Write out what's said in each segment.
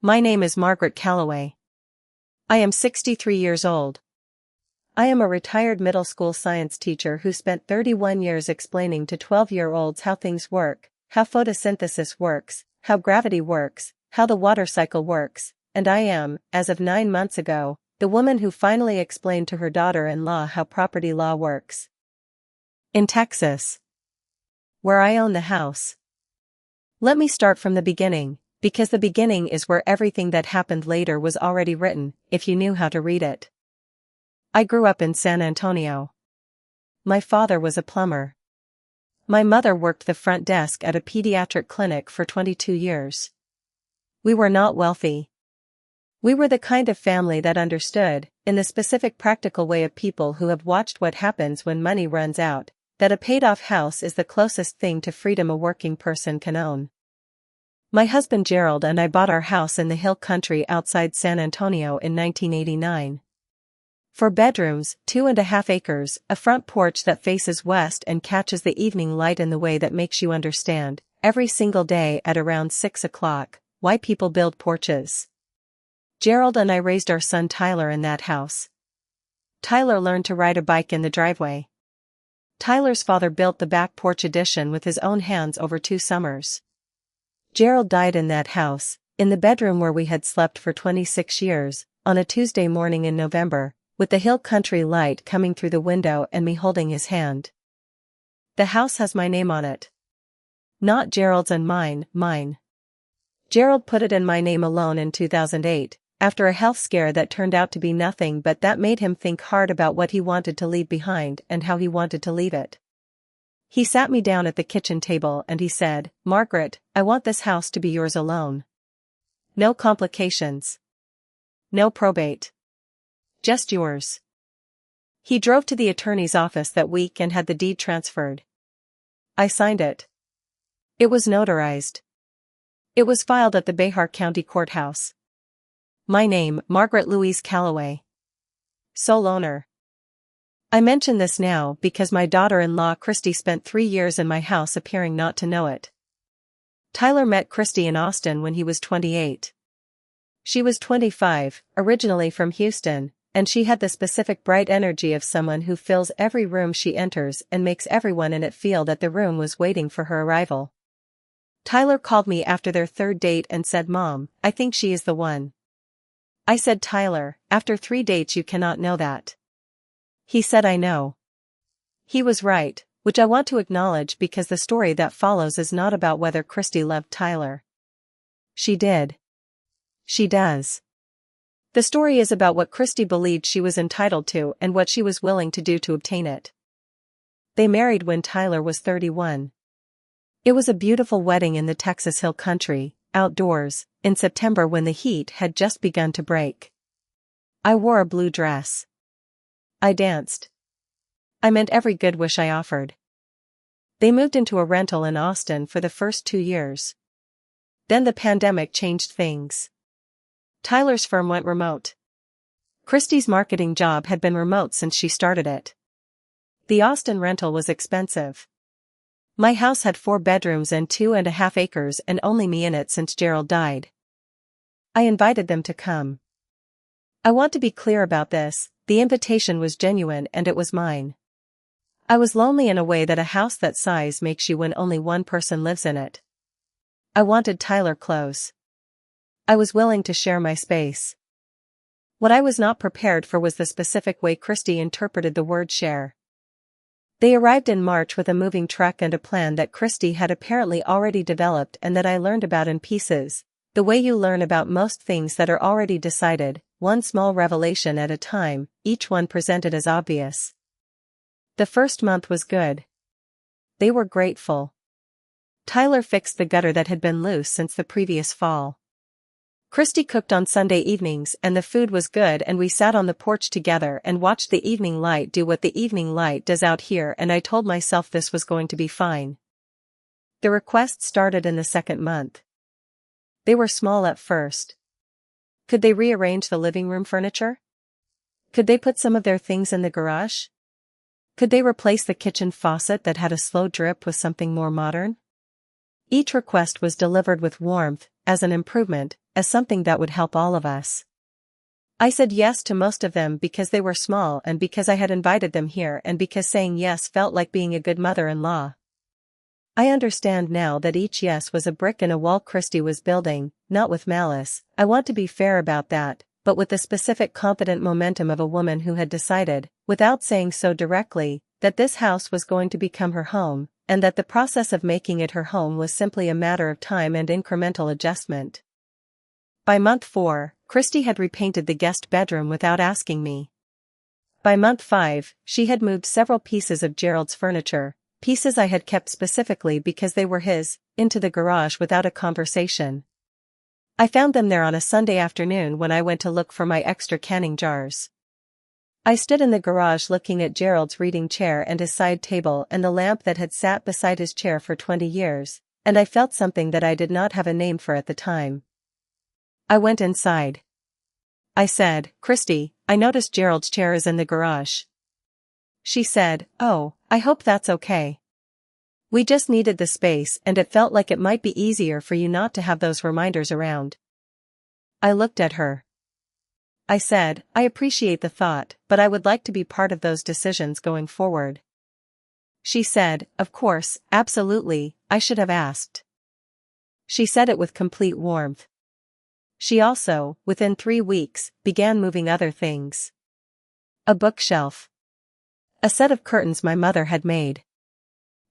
My name is Margaret Calloway. I am 63 years old. I am a retired middle school science teacher who spent 31 years explaining to 12-year-olds how things work, how photosynthesis works, how gravity works, how the water cycle works, and I am, as of 9 months ago, the woman who finally explained to her daughter-in-law how property law works. In Texas, where I own the house. Let me start from the beginning, because the beginning is where everything that happened later was already written, if you knew how to read it. I grew up in San Antonio. My father was a plumber. My mother worked the front desk at a pediatric clinic for 22 years. We were not wealthy. We were the kind of family that understood, in the specific practical way of people who have watched what happens when money runs out, that a paid-off house is the closest thing to freedom a working person can own. My husband Gerald and I bought our house in the hill country outside San Antonio in 1989. 4 bedrooms, 2.5 acres, a front porch that faces west and catches the evening light in the way that makes you understand, every single day at around 6 o'clock, why people build porches. Gerald and I raised our son Tyler in that house. Tyler learned to ride a bike in the driveway. Tyler's father built the back porch addition with his own hands over 2 summers. Gerald died in that house, in the bedroom where we had slept for 26 years, on a Tuesday morning in November, with the hill country light coming through the window and me holding his hand. The house has my name on it. Not Gerald's and mine. Gerald put it in my name alone in 2008, after a health scare that turned out to be nothing but that made him think hard about what he wanted to leave behind and how he wanted to leave it. He sat me down at the kitchen table and he said, "Margaret, I want this house to be yours alone. No complications. No probate. Just yours." He drove to the attorney's office that week and had the deed transferred. I signed it. It was notarized. It was filed at the Behar County Courthouse. My name, Margaret Louise Calloway. Sole owner. I mention this now because my daughter-in-law Christy spent 3 years in my house appearing not to know it. Tyler met Christy in Austin when he was 28. She was 25, originally from Houston, and she had the specific bright energy of someone who fills every room she enters and makes everyone in it feel that the room was waiting for her arrival. Tyler called me after their 3rd date and said, "Mom, I think she is the one." I said, "Tyler, after 3 dates you cannot know that." He said, "I know." He was right, which I want to acknowledge because the story that follows is not about whether Christy loved Tyler. She did. She does. The story is about what Christy believed she was entitled to and what she was willing to do to obtain it. They married when Tyler was 31. It was a beautiful wedding in the Texas Hill Country, outdoors, in September when the heat had just begun to break. I wore a blue dress. I danced. I meant every good wish I offered. They moved into a rental in Austin for the first 2 years. Then the pandemic changed things. Tyler's firm went remote. Christy's marketing job had been remote since she started it. The Austin rental was expensive. My house had 4 bedrooms and 2.5 acres and only me in it since Gerald died. I invited them to come. I want to be clear about this, the invitation was genuine and it was mine. I was lonely in a way that a house that size makes you when only one person lives in it. I wanted Tyler close. I was willing to share my space. What I was not prepared for was the specific way Christy interpreted the word share. They arrived in March with a moving truck and a plan that Christy had apparently already developed and that I learned about in pieces, the way you learn about most things that are already decided, one small revelation at a time, each one presented as obvious. The first month was good. They were grateful. Tyler fixed the gutter that had been loose since the previous fall. Christy cooked on Sunday evenings and the food was good and we sat on the porch together and watched the evening light do what the evening light does out here and I told myself this was going to be fine. The requests started in the 2nd month. They were small at first. Could they rearrange the living room furniture? Could they put some of their things in the garage? Could they replace the kitchen faucet that had a slow drip with something more modern? Each request was delivered with warmth, as an improvement, as something that would help all of us. I said yes to most of them because they were small and because I had invited them here and because saying yes felt like being a good mother-in-law. I understand now that each yes was a brick in a wall Christy was building, not with malice. I want to be fair about that, but with the specific confident momentum of a woman who had decided, without saying so directly, that this house was going to become her home, and that the process of making it her home was simply a matter of time and incremental adjustment. By month 4, Christy had repainted the guest bedroom without asking me. By month 5, she had moved several pieces of Gerald's furniture, pieces I had kept specifically because they were his, into the garage without a conversation. I found them there on a Sunday afternoon when I went to look for my extra canning jars. I stood in the garage looking at Gerald's reading chair and his side table and the lamp that had sat beside his chair for 20 years, and I felt something that I did not have a name for at the time. I went inside. I said, "Christy, I noticed Gerald's chair is in the garage." She said, "Oh, I hope that's okay. We just needed the space and it felt like it might be easier for you not to have those reminders around." I looked at her. I said, "I appreciate the thought, but I would like to be part of those decisions going forward." She said, "Of course, absolutely, I should have asked." She said it with complete warmth. She also, within 3 weeks, began moving other things. A bookshelf. A set of curtains my mother had made.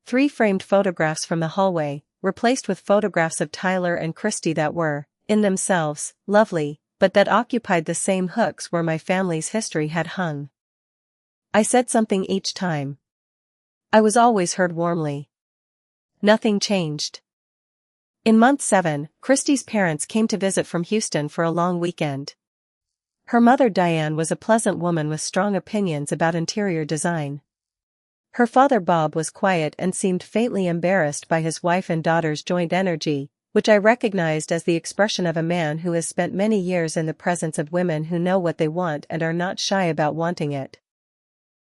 3 framed photographs from the hallway, replaced with photographs of Tyler and Christy that were, in themselves, lovely, but that occupied the same hooks where my family's history had hung. I said something each time. I was always heard warmly. Nothing changed. In month 7, Christy's parents came to visit from Houston for a long weekend. Her mother Diane was a pleasant woman with strong opinions about interior design. Her father Bob was quiet and seemed faintly embarrassed by his wife and daughter's joint energy, which I recognized as the expression of a man who has spent many years in the presence of women who know what they want and are not shy about wanting it.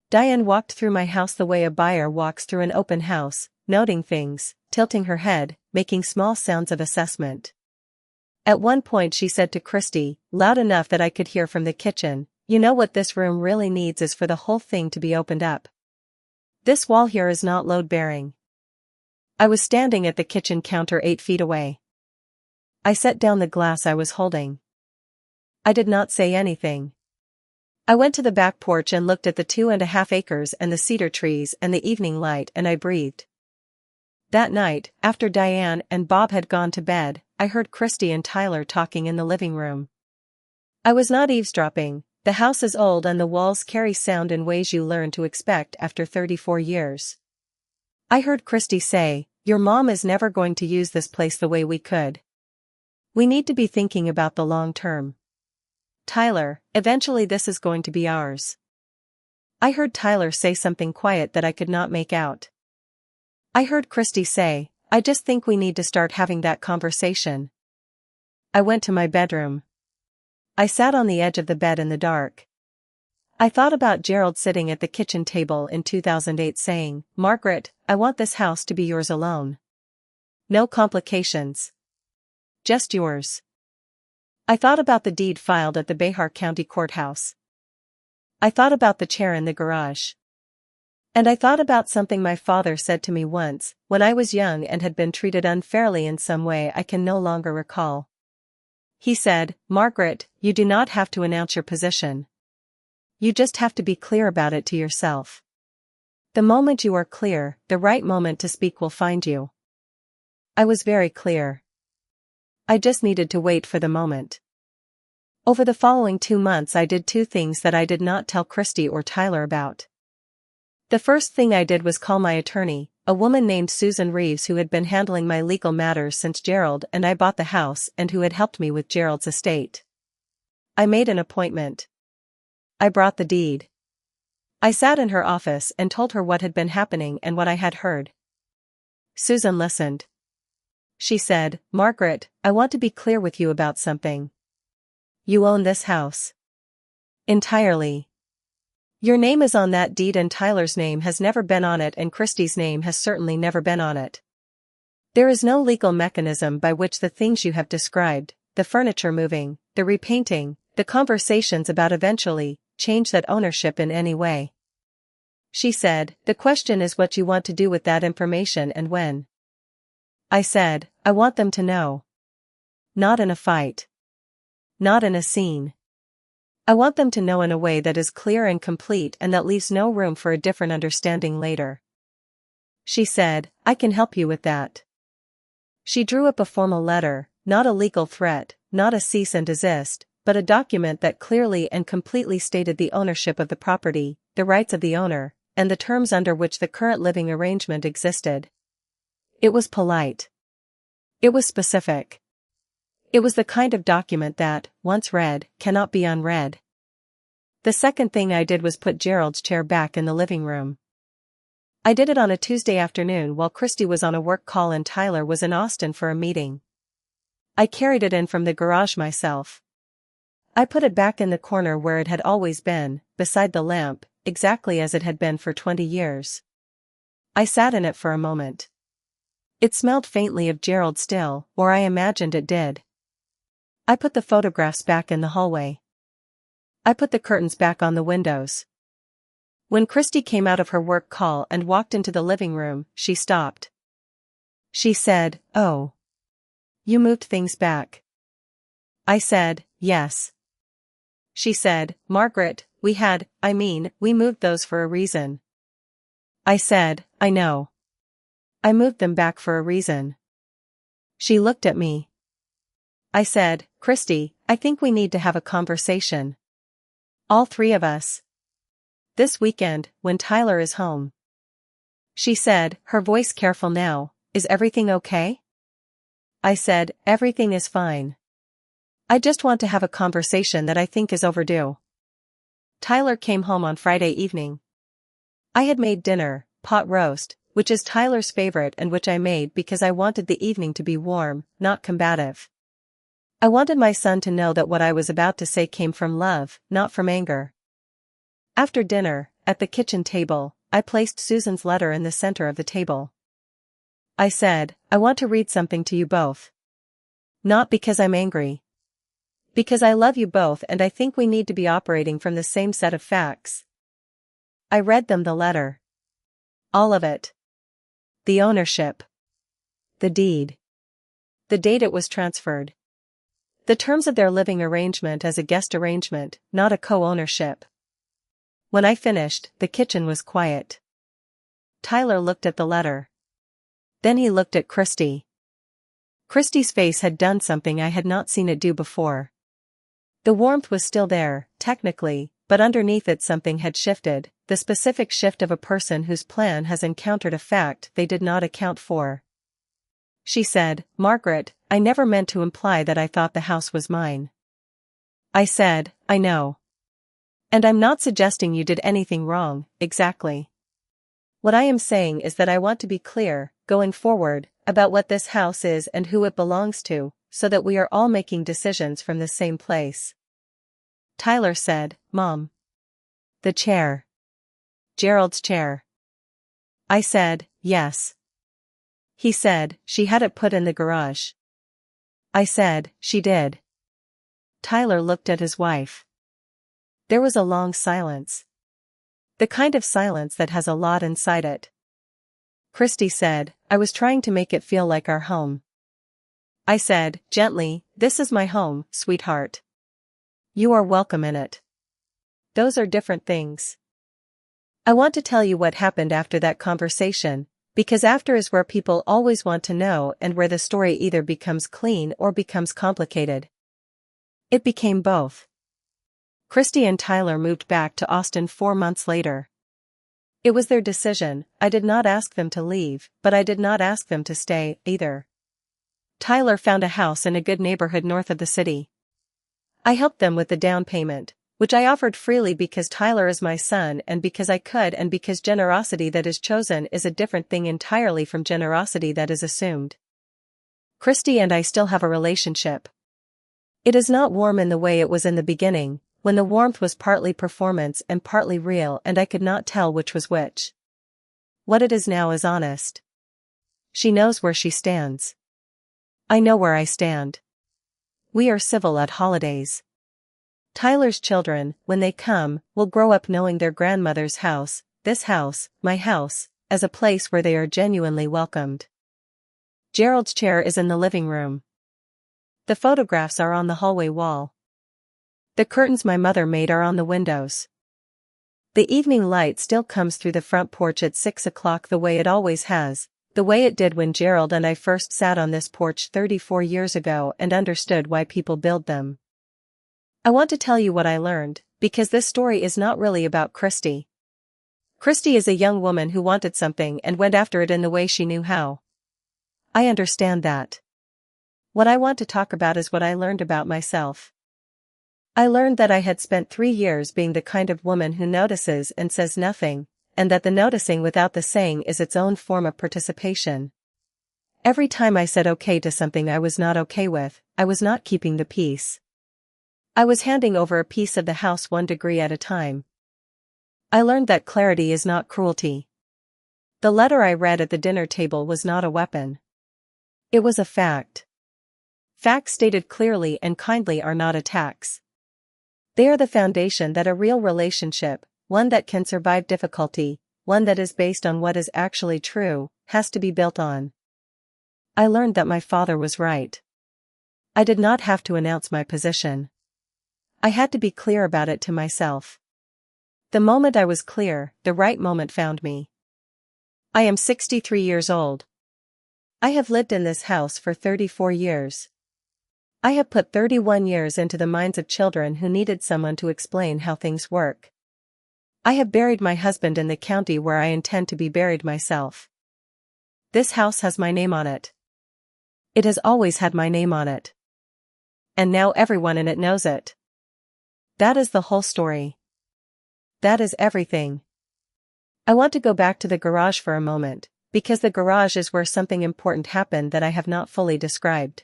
Diane walked through my house the way a buyer walks through an open house, noting things, tilting her head, making small sounds of assessment. At one point she said to Christy, loud enough that I could hear from the kitchen, "You know what this room really needs is for the whole thing to be opened up. This wall here is not load-bearing." I was standing at the kitchen counter 8 feet away. I set down the glass I was holding. I did not say anything. I went to the back porch and looked at the 2.5 acres and the cedar trees and the evening light, and I breathed. That night, after Diane and Bob had gone to bed, I heard Christy and Tyler talking in the living room. I was not eavesdropping. The house is old and the walls carry sound in ways you learn to expect after 34 years. I heard Christy say, "Your mom is never going to use this place the way we could. We need to be thinking about the long term. Tyler, eventually this is going to be ours." I heard Tyler say something quiet that I could not make out. I heard Christy say, "I just think we need to start having that conversation." I went to my bedroom. I sat on the edge of the bed in the dark. I thought about Gerald sitting at the kitchen table in 2008 saying, "Margaret, I want this house to be yours alone. No complications. Just yours." I thought about the deed filed at the Behar County Courthouse. I thought about the chair in the garage. And I thought about something my father said to me once, when I was young and had been treated unfairly in some way I can no longer recall. He said, "Margaret, you do not have to announce your position. You just have to be clear about it to yourself. The moment you are clear, the right moment to speak will find you." I was very clear. I just needed to wait for the moment. Over the following 2 months I did 2 things that I did not tell Christy or Tyler about. The first thing I did was call my attorney, a woman named Susan Reeves who had been handling my legal matters since Gerald and I bought the house and who had helped me with Gerald's estate. I made an appointment. I brought the deed. I sat in her office and told her what had been happening and what I had heard. Susan listened. She said, "Margaret, I want to be clear with you about something. You own this house. Entirely. Your name is on that deed and Tyler's name has never been on it and Christy's name has certainly never been on it. There is no legal mechanism by which the things you have described, the furniture moving, the repainting, the conversations about eventually, change that ownership in any way. She said, the question is what you want to do with that information and when. I said, I want them to know. Not in a fight. Not in a scene. I want them to know in a way that is clear and complete and that leaves no room for a different understanding later. She said, I can help you with that. She drew up a formal letter, not a legal threat, not a cease and desist, but a document that clearly and completely stated the ownership of the property, the rights of the owner, and the terms under which the current living arrangement existed. It was polite. It was specific. It was the kind of document that, once read, cannot be unread. The second thing I did was put Gerald's chair back in the living room. I did it on a Tuesday afternoon while Christy was on a work call and Tyler was in Austin for a meeting. I carried it in from the garage myself. I put it back in the corner where it had always been, beside the lamp, exactly as it had been for 20 years. I sat in it for a moment. It smelled faintly of Gerald still, or I imagined it did. I put the photographs back in the hallway. I put the curtains back on the windows. When Christy came out of her work call and walked into the living room, she stopped. She said, "Oh. You moved things back." I said, "Yes." She said, "Margaret, we moved those for a reason." I said, "I know. I moved them back for a reason." She looked at me. I said, "Christy, I think we need to have a conversation. All three of us. This weekend, when Tyler is home." She said, her voice careful now, "Is everything okay?" I said, "Everything is fine. I just want to have a conversation that I think is overdue." Tyler came home on Friday evening. I had made dinner, pot roast, which is Tyler's favorite and which I made because I wanted the evening to be warm, not combative. I wanted my son to know that what I was about to say came from love, not from anger. After dinner, at the kitchen table, I placed Susan's letter in the center of the table. I said, "I want to read something to you both. Not because I'm angry. Because I love you both and I think we need to be operating from the same set of facts." I read them the letter. All of it. The ownership. The deed. The date it was transferred. The terms of their living arrangement as a guest arrangement, not a co-ownership. When I finished, the kitchen was quiet. Tyler looked at the letter. Then he looked at Christy. Christy's face had done something I had not seen it do before. The warmth was still there, technically, but underneath it something had shifted, the specific shift of a person whose plan has encountered a fact they did not account for. She said, "Margaret, I never meant to imply that I thought the house was mine." I said, "I know. And I'm not suggesting you did anything wrong, exactly. What I am saying is that I want to be clear, going forward, about what this house is and who it belongs to, so that we are all making decisions from the same place." Tyler said, "Mom. The chair. Gerald's chair." I said, "Yes." He said, "She had it put in the garage." I said, "She did." Tyler looked at his wife. There was a long silence. The kind of silence that has a lot inside it. Christy said, "I was trying to make it feel like our home." I said, gently, "This is my home, sweetheart. You are welcome in it. Those are different things." I want to tell you what happened after that conversation, because after is where people always want to know and where the story either becomes clean or becomes complicated. It became both. Christy and Tyler moved back to Austin 4 months later. It was their decision. I did not ask them to leave, but I did not ask them to stay, either. Tyler found a house in a good neighborhood north of the city. I helped them with the down payment, which I offered freely because Tyler is my son and because I could and because generosity that is chosen is a different thing entirely from generosity that is assumed. Christy and I still have a relationship. It is not warm in the way it was in the beginning, when the warmth was partly performance and partly real and I could not tell which was which. What it is now is honest. She knows where she stands. I know where I stand. We are civil at holidays. Tyler's children, when they come, will grow up knowing their grandmother's house, this house, my house, as a place where they are genuinely welcomed. Gerald's chair is in the living room. The photographs are on the hallway wall. The curtains my mother made are on the windows. The evening light still comes through the front porch at 6 o'clock the way it always has, the way it did when Gerald and I first sat on this porch 34 years ago and understood why people build them. I want to tell you what I learned, because this story is not really about Christy. Christy is a young woman who wanted something and went after it in the way she knew how. I understand that. What I want to talk about is what I learned about myself. I learned that I had spent 3 years being the kind of woman who notices and says nothing, and that the noticing without the saying is its own form of participation. Every time I said okay to something I was not okay with, I was not keeping the peace. I was handing over a piece of the house 1 degree at a time. I learned that clarity is not cruelty. The letter I read at the dinner table was not a weapon. It was a fact. Facts stated clearly and kindly are not attacks. They are the foundation that a real relationship, one that can survive difficulty, one that is based on what is actually true, has to be built on. I learned that my father was right. I did not have to announce my position. I had to be clear about it to myself. The moment I was clear, the right moment found me. I am 63 years old. I have lived in this house for 34 years. I have put 31 years into the minds of children who needed someone to explain how things work. I have buried my husband in the county where I intend to be buried myself. This house has my name on it. It has always had my name on it. And now everyone in it knows it. That is the whole story. That is everything. I want to go back to the garage for a moment, because the garage is where something important happened that I have not fully described.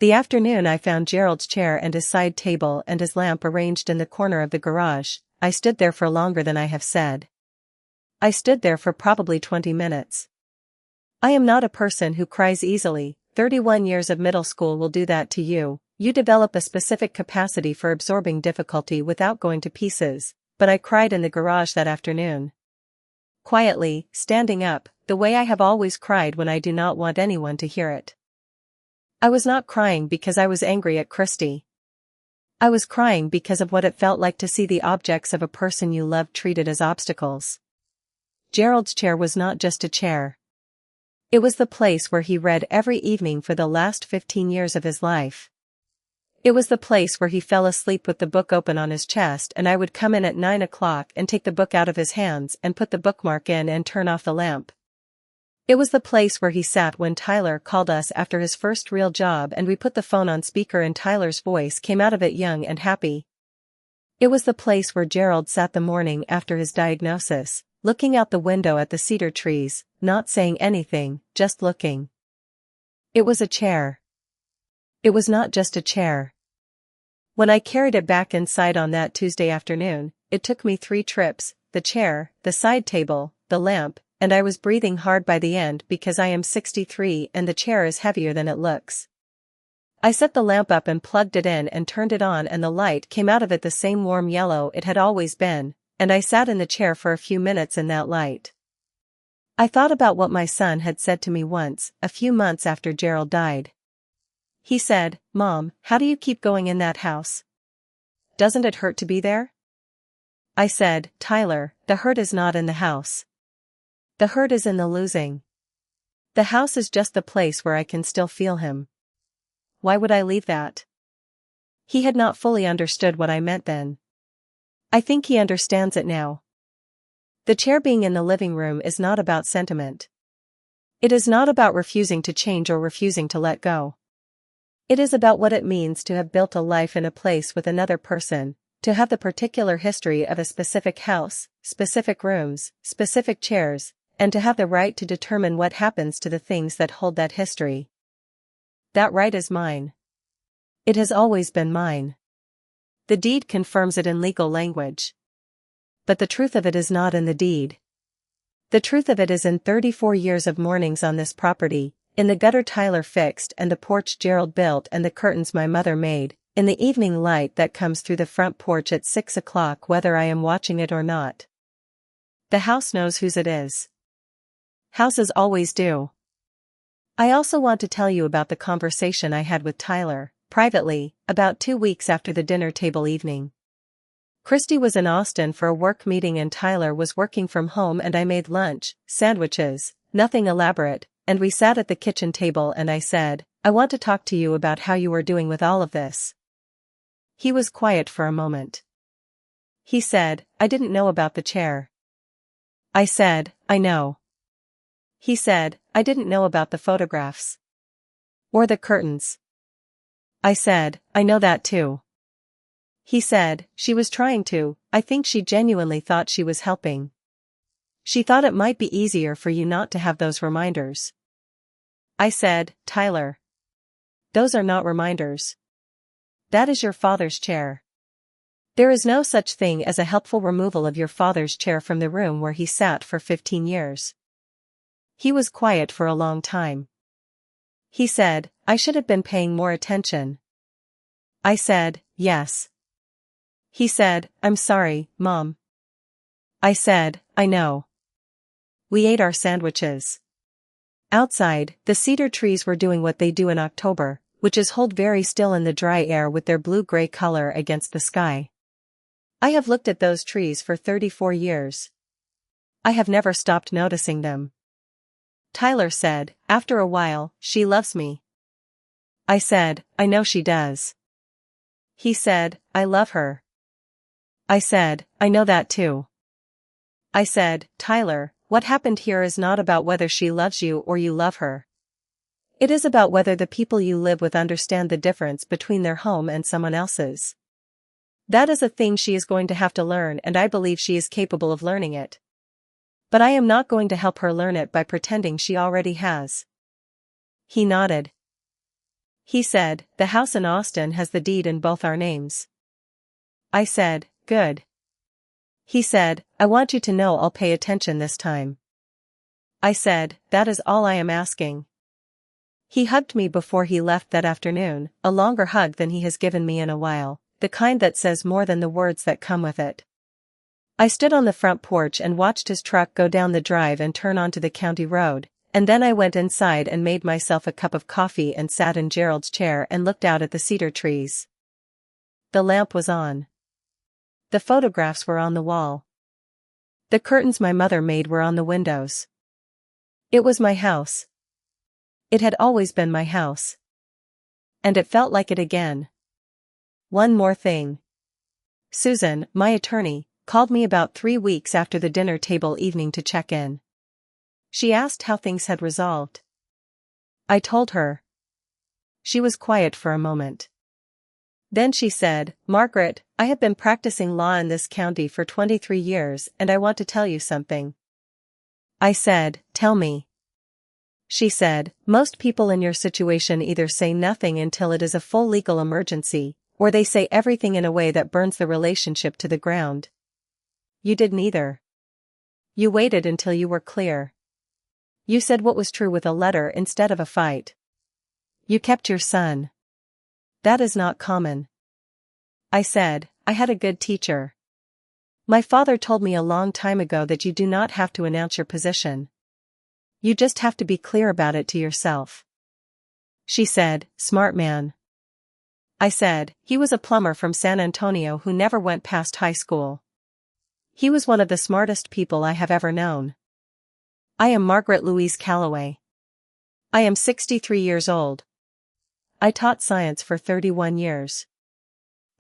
The afternoon I found Gerald's chair and his side table and his lamp arranged in the corner of the garage. I stood there for longer than I have said. I stood there for probably 20 minutes. I am not a person who cries easily. 31 years of middle school will do that to you. You develop a specific capacity for absorbing difficulty without going to pieces, but I cried in the garage that afternoon. Quietly, standing up, the way I have always cried when I do not want anyone to hear it. I was not crying because I was angry at Christy. I was crying because of what it felt like to see the objects of a person you loved treated as obstacles. Gerald's chair was not just a chair. It was the place where he read every evening for the last 15 years of his life. It was the place where he fell asleep with the book open on his chest and I would come in at 9 o'clock and take the book out of his hands and put the bookmark in and turn off the lamp. It was the place where he sat when Tyler called us after his first real job and we put the phone on speaker and Tyler's voice came out of it young and happy. It was the place where Gerald sat the morning after his diagnosis, looking out the window at the cedar trees, not saying anything, just looking. It was a chair. It was not just a chair. When I carried it back inside on that Tuesday afternoon, it took me 3 trips, the chair, the side table, the lamp, and I was breathing hard by the end because I am 63 and the chair is heavier than it looks. I set the lamp up and plugged it in and turned it on and the light came out of it the same warm yellow it had always been, and I sat in the chair for a few minutes in that light. I thought about what my son had said to me once, a few months after Gerald died. He said, "Mom, how do you keep going in that house? Doesn't it hurt to be there?" I said, "Tyler, the hurt is not in the house. The hurt is in the losing. The house is just the place where I can still feel him. Why would I leave that?" He had not fully understood what I meant then. I think he understands it now. The chair being in the living room is not about sentiment. It is not about refusing to change or refusing to let go. It is about what it means to have built a life in a place with another person, to have the particular history of a specific house, specific rooms, specific chairs, and to have the right to determine what happens to the things that hold that history. That right is mine. It has always been mine. The deed confirms it in legal language. But the truth of it is not in the deed. The truth of it is, in 34 years of mornings on this property, in the gutter Tyler fixed and the porch Gerald built and the curtains my mother made, in the evening light that comes through the front porch at 6 o'clock whether I am watching it or not. The house knows whose it is. Houses always do. I also want to tell you about the conversation I had with Tyler, privately, about 2 weeks after the dinner table evening. Christy was in Austin for a work meeting and Tyler was working from home, and I made lunch, sandwiches, nothing elaborate, and we sat at the kitchen table and I said, "I want to talk to you about how you are doing with all of this." He was quiet for a moment. He said, "I didn't know about the chair." I said, "I know." He said, "I didn't know about the photographs. Or the curtains." I said, "I know that too." He said, "She was trying to, I think she genuinely thought she was helping. She thought it might be easier for you not to have those reminders." I said, "Tyler, those are not reminders. That is your father's chair. There is no such thing as a helpful removal of your father's chair from the room where he sat for 15 years. He was quiet for a long time. He said, "I should have been paying more attention." I said, "Yes." He said, "I'm sorry, Mom." I said, "I know." We ate our sandwiches. Outside, the cedar trees were doing what they do in October, which is hold very still in the dry air with their blue-gray color against the sky. I have looked at those trees for 34 years. I have never stopped noticing them. Tyler said, after a while, "She loves me." I said, "I know she does." He said, "I love her." I said, "I know that too." I said, "Tyler, what happened here is not about whether she loves you or you love her. It is about whether the people you live with understand the difference between their home and someone else's. That is a thing she is going to have to learn, and I believe she is capable of learning it. But I am not going to help her learn it by pretending she already has." He nodded. He said, "The house in Austin has the deed in both our names." I said, "Good." He said, "I want you to know I'll pay attention this time." I said, "That is all I am asking." He hugged me before he left that afternoon, a longer hug than he has given me in a while, the kind that says more than the words that come with it. I stood on the front porch and watched his truck go down the drive and turn onto the county road, and then I went inside and made myself a cup of coffee and sat in Gerald's chair and looked out at the cedar trees. The lamp was on. The photographs were on the wall. The curtains my mother made were on the windows. It was my house. It had always been my house. And it felt like it again. One more thing. Susan, my attorney, called me about 3 weeks after the dinner table evening to check in. She asked how things had resolved. I told her. She was quiet for a moment. Then she said, "Margaret, I have been practicing law in this county for 23 years and I want to tell you something." I said, "Tell me." She said, "Most people in your situation either say nothing until it is a full legal emergency, or they say everything in a way that burns the relationship to the ground. You did neither. You waited until you were clear. You said what was true with a letter instead of a fight. You kept your son. That is not common." I said, "I had a good teacher. My father told me a long time ago that you do not have to announce your position. You just have to be clear about it to yourself." She said, "Smart man." I said, "He was a plumber from San Antonio who never went past high school. He was one of the smartest people I have ever known. I am Margaret Louise Calloway. I am 63 years old. I taught science for 31 years.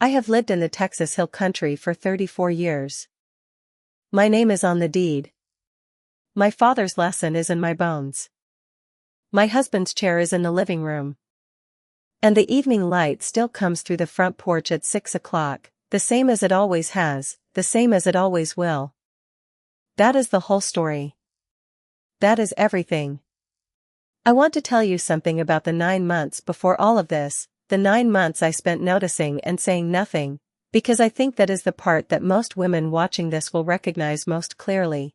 I have lived in the Texas Hill Country for 34 years. My name is on the deed. My father's lesson is in my bones. My husband's chair is in the living room. And the evening light still comes through the front porch at 6 o'clock, the same as it always has, the same as it always will. That is the whole story. That is everything. I want to tell you something about the 9 months before all of this, the 9 months I spent noticing and saying nothing, because I think that is the part that most women watching this will recognize most clearly.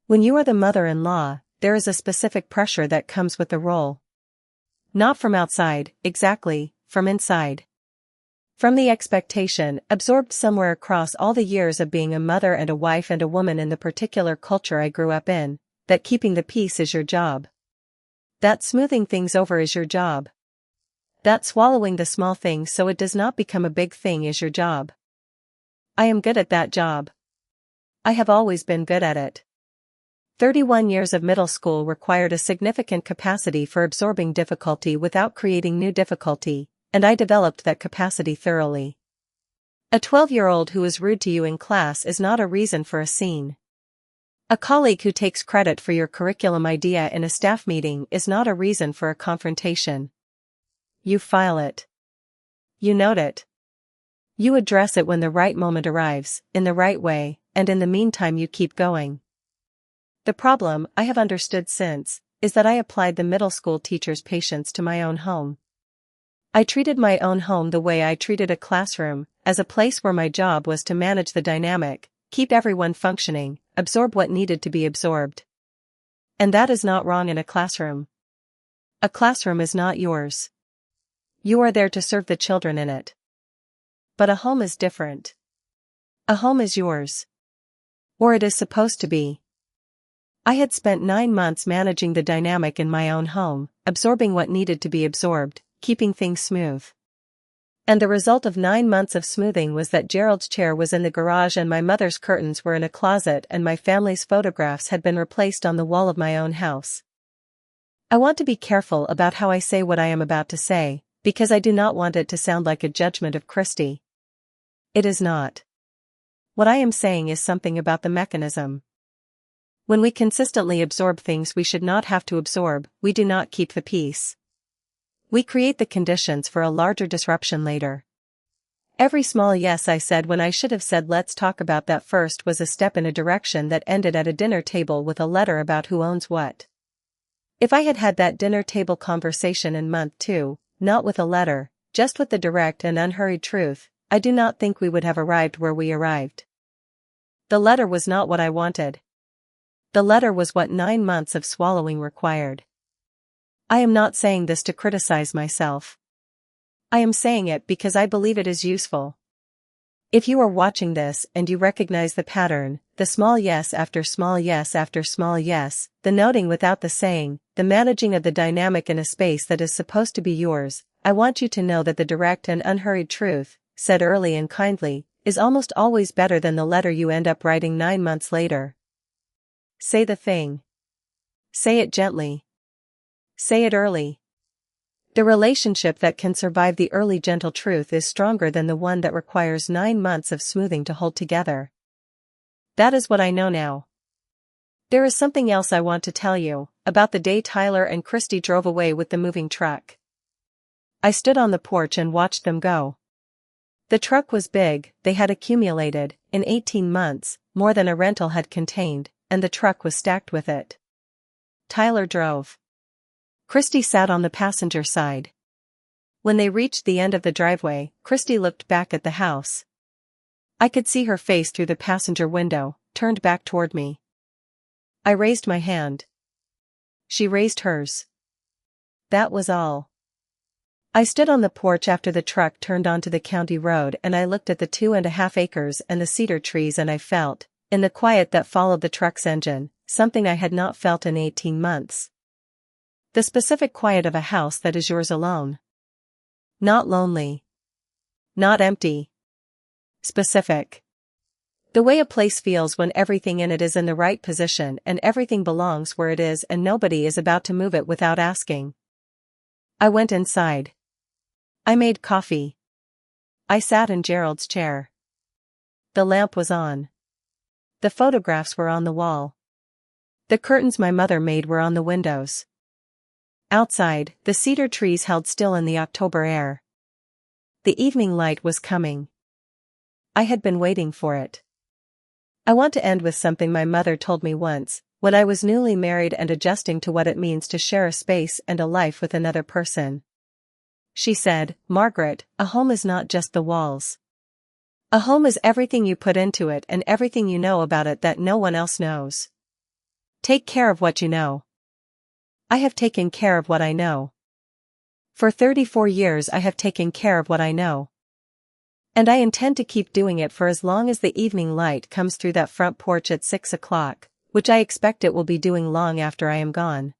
When you are the mother-in-law, there is a specific pressure that comes with the role. Not from outside, exactly, from inside. From the expectation, absorbed somewhere across all the years of being a mother and a wife and a woman in the particular culture I grew up in, that keeping the peace is your job. That smoothing things over is your job. That swallowing the small thing so it does not become a big thing is your job. I am good at that job. I have always been good at it. 31 years of middle school required a significant capacity for absorbing difficulty without creating new difficulty, and I developed that capacity thoroughly. A 12-year-old who is rude to you in class is not a reason for a scene. A colleague who takes credit for your curriculum idea in a staff meeting is not a reason for a confrontation. You file it. You note it. You address it when the right moment arrives, in the right way, and in the meantime you keep going. The problem, I have understood since, is that I applied the middle school teacher's patience to my own home. I treated my own home the way I treated a classroom, as a place where my job was to manage the dynamic, keep everyone functioning, absorb what needed to be absorbed. And that is not wrong in a classroom. A classroom is not yours. You are there to serve the children in it. But a home is different. A home is yours. Or it is supposed to be. I had spent 9 months managing the dynamic in my own home, absorbing what needed to be absorbed, keeping things smooth. And the result of 9 months of smoothing was that Gerald's chair was in the garage and my mother's curtains were in a closet and my family's photographs had been replaced on the wall of my own house. I want to be careful about how I say what I am about to say, because I do not want it to sound like a judgment of Christy. It is not. What I am saying is something about the mechanism. When we consistently absorb things we should not have to absorb, we do not keep the peace. We create the conditions for a larger disruption later. Every small yes I said when I should have said let's talk about that first was a step in a direction that ended at a dinner table with a letter about who owns what. If I had had that dinner table conversation in month 2, not with a letter, just with the direct and unhurried truth, I do not think we would have arrived where we arrived. The letter was not what I wanted. The letter was what 9 months of swallowing required. I am not saying this to criticize myself. I am saying it because I believe it is useful. If you are watching this and you recognize the pattern, the small yes after small yes after small yes, the noting without the saying, the managing of the dynamic in a space that is supposed to be yours, I want you to know that the direct and unhurried truth, said early and kindly, is almost always better than the letter you end up writing 9 months later. Say the thing. Say it gently. Say it early. The relationship that can survive the early gentle truth is stronger than the one that requires 9 months of smoothing to hold together. That is what I know now. There is something else I want to tell you, about the day Tyler and Christy drove away with the moving truck. I stood on the porch and watched them go. The truck was big, they had accumulated, in 18 months, more than a rental had contained, and the truck was stacked with it. Tyler drove. Christy sat on the passenger side. When they reached the end of the driveway, Christy looked back at the house. I could see her face through the passenger window, turned back toward me. I raised my hand. She raised hers. That was all. I stood on the porch after the truck turned onto the county road and I looked at the 2.5 acres and the cedar trees and I felt, in the quiet that followed the truck's engine, something I had not felt in 18 months. The specific quiet of a house that is yours alone. Not lonely. Not empty. Specific. The way a place feels when everything in it is in the right position and everything belongs where it is and nobody is about to move it without asking. I went inside. I made coffee. I sat in Gerald's chair. The lamp was on. The photographs were on the wall. The curtains my mother made were on the windows. Outside, the cedar trees held still in the October air. The evening light was coming. I had been waiting for it. I want to end with something my mother told me once, when I was newly married and adjusting to what it means to share a space and a life with another person. She said, "Margaret, a home is not just the walls. A home is everything you put into it and everything you know about it that no one else knows. Take care of what you know. I have taken care of what I know. For 34 years I have taken care of what I know. And I intend to keep doing it for as long as the evening light comes through that front porch at 6 o'clock, which I expect it will be doing long after I am gone.